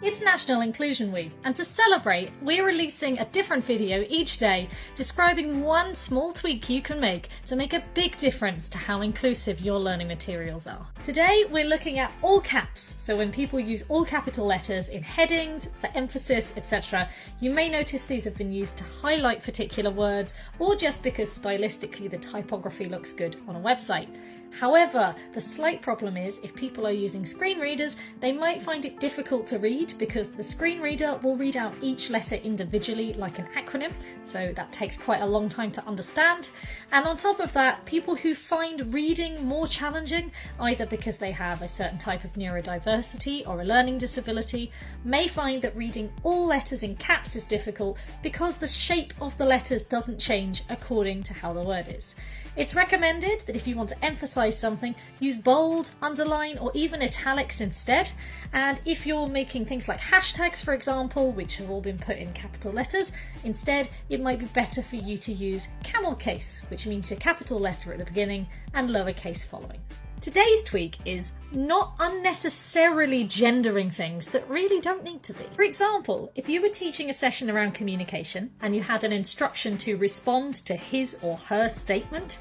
It's National Inclusion Week, and to celebrate, we're releasing a different video each day describing one small tweak you can make to make a big difference to how inclusive your learning materials are. Today, we're looking at all caps, so when people use all capital letters in headings, for emphasis, etc., you may notice these have been used to highlight particular words or just because stylistically the typography looks good on a website. However, the slight problem is if people are using screen readers, they might find it difficult to read because the screen reader will read out each letter individually like an acronym, so that takes quite a long time to understand. And on top of that, people who find reading more challenging, either because they have a certain type of neurodiversity or a learning disability, may find that reading all letters in caps is difficult because the shape of the letters doesn't change according to how the word is. It's recommended that if you want to emphasize something, use bold, underline, or even italics instead. And if you're making things like hashtags, for example, which have all been put in capital letters, instead it might be better for you to use camel case, which means a capital letter at the beginning and lowercase following. Today's tweak is not unnecessarily gendering things that really don't need to be. For example, if you were teaching a session around communication and you had an instruction to respond to his or her statement,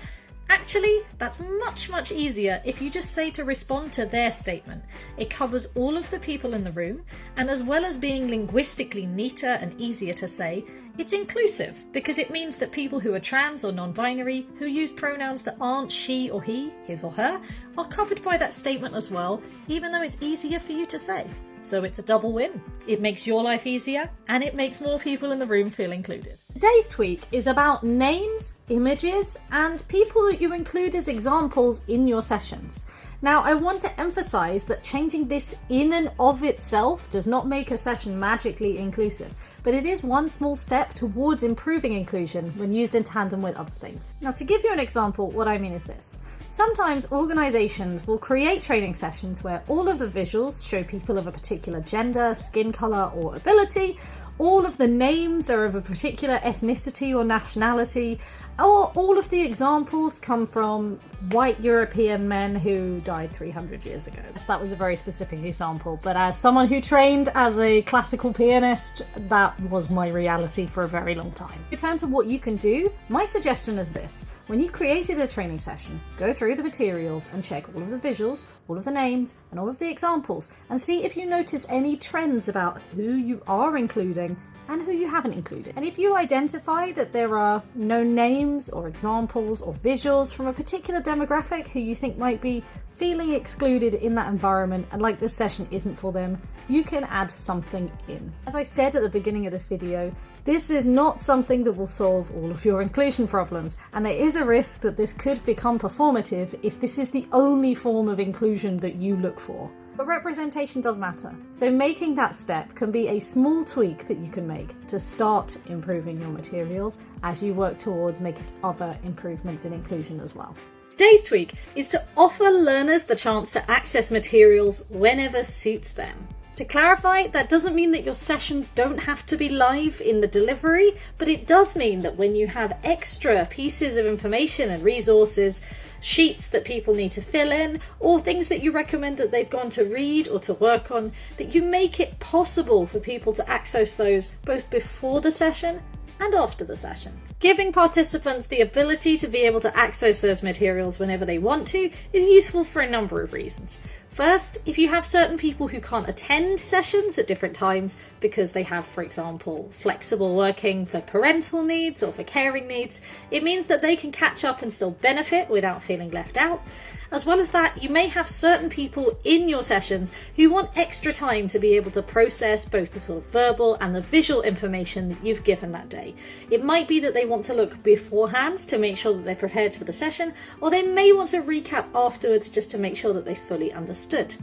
actually, that's much easier if you just say to respond to their statement. It covers all of the people in the room, and as well as being linguistically neater and easier to say, it's inclusive because it means that people who are trans or non-binary, who use pronouns that aren't she or he, his or her, are covered by that statement as well, even though it's easier for you to say. So it's a double win. It makes your life easier and it makes more people in the room feel included. Today's tweak is about names, images, and people that you include as examples in your sessions. Now, I want to emphasize that changing this in and of itself does not make a session magically inclusive, but it is one small step towards improving inclusion when used in tandem with other things. Now, to give you an example, what I mean is this. Sometimes organisations will create training sessions where all of the visuals show people of a particular gender, skin colour or ability, all of the names are of a particular ethnicity or nationality, or all of the examples come from white European men who died 300 years ago. Yes, that was a very specific example, but as someone who trained as a classical pianist, that was my reality for a very long time. In terms of what you can do, my suggestion is this. When you created a training session, go through the materials and check all of the visuals, all of the names, and all of the examples, and see if you notice any trends about who you are including and who you haven't included. And if you identify that there are no names or examples or visuals from a particular demographic who you think might be feeling excluded in that environment and like this session isn't for them, you can add something in. As I said at the beginning of this video, this is not something that will solve all of your inclusion problems, and there is a risk that this could become performative if this is the only form of inclusion that you look for. But representation does matter, so making that step can be a small tweak that you can make to start improving your materials as you work towards making other improvements in inclusion as well. Today's tweak is to offer learners the chance to access materials whenever suits them. To clarify, that doesn't mean that your sessions don't have to be live in the delivery, but it does mean that when you have extra pieces of information and resources, sheets that people need to fill in, or things that you recommend that they've gone to read or to work on, that you make it possible for people to access those both before the session and after the session. Giving participants the ability to be able to access those materials whenever they want to is useful for a number of reasons. First, if you have certain people who can't attend sessions at different times because they have, for example, flexible working for parental needs or for caring needs, it means that they can catch up and still benefit without feeling left out. As well as that, you may have certain people in your sessions who want extra time to be able to process both the sort of verbal and the visual information that you've given that day. It might be that they want to look beforehand to make sure that they're prepared for the session, or they may want to recap afterwards just to make sure that they fully understood.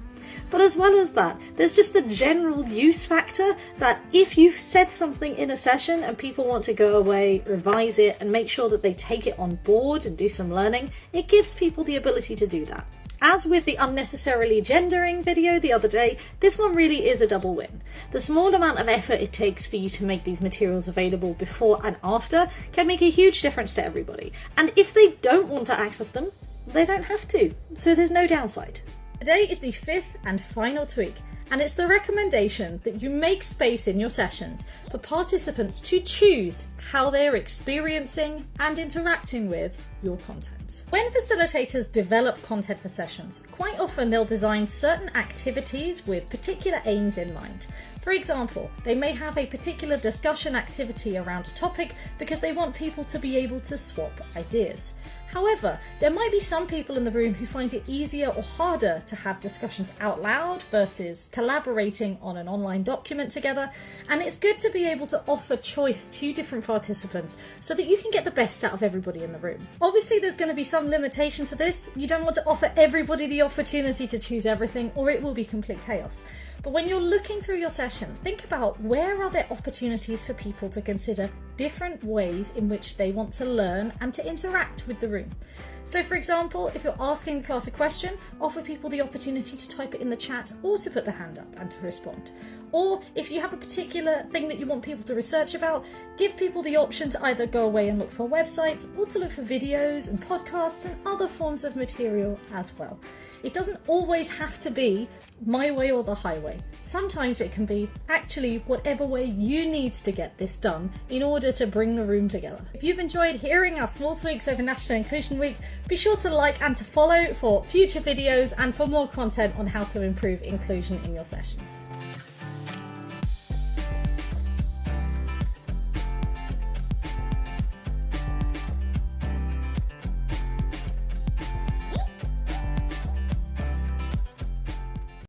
But as well as that, there's just the general use factor that if you've said something in a session and people want to go away, revise it, and make sure that they take it on board and do some learning, it gives people the ability to do that. As with the Unnecessarily Gendering video the other day, this one really is a double win. The small amount of effort it takes for you to make these materials available before and after can make a huge difference to everybody. And if they don't want to access them, they don't have to, so there's no downside. Today is the fifth and final tweak, And it's the recommendation that you make space in your sessions for participants to choose how they're experiencing and interacting with your content. When facilitators develop content for sessions, quite often they'll design certain activities with particular aims in mind. For example, they may have a particular discussion activity around a topic because they want people to be able to swap ideas. However, there might be some people in the room who find it easier or harder to have discussions out loud versus collaborating on an online document together, and it's good to be able to offer choice to different participants so that you can get the best out of everybody in the room. Obviously, there's going to be some limitation to this. You don't want to offer everybody the opportunity to choose everything, or it will be complete chaos. But when you're looking through your session, think about where are there opportunities for people to consider different ways in which they want to learn and to interact with the room. So for example, if you're asking the class a question, offer people the opportunity to type it in the chat or to put the hand up and to respond. Or if you have a particular thing that you want people to research about, give people the option to either go away and look for websites or to look for videos and podcasts and other forms of material as well. It doesn't always have to be my way or the highway. Sometimes it can be actually whatever way you need to get this done in order to bring the room together. If you've enjoyed hearing our small tweaks over National Inclusion Week, be sure to like and to follow for future videos and for more content on how to improve inclusion in your sessions.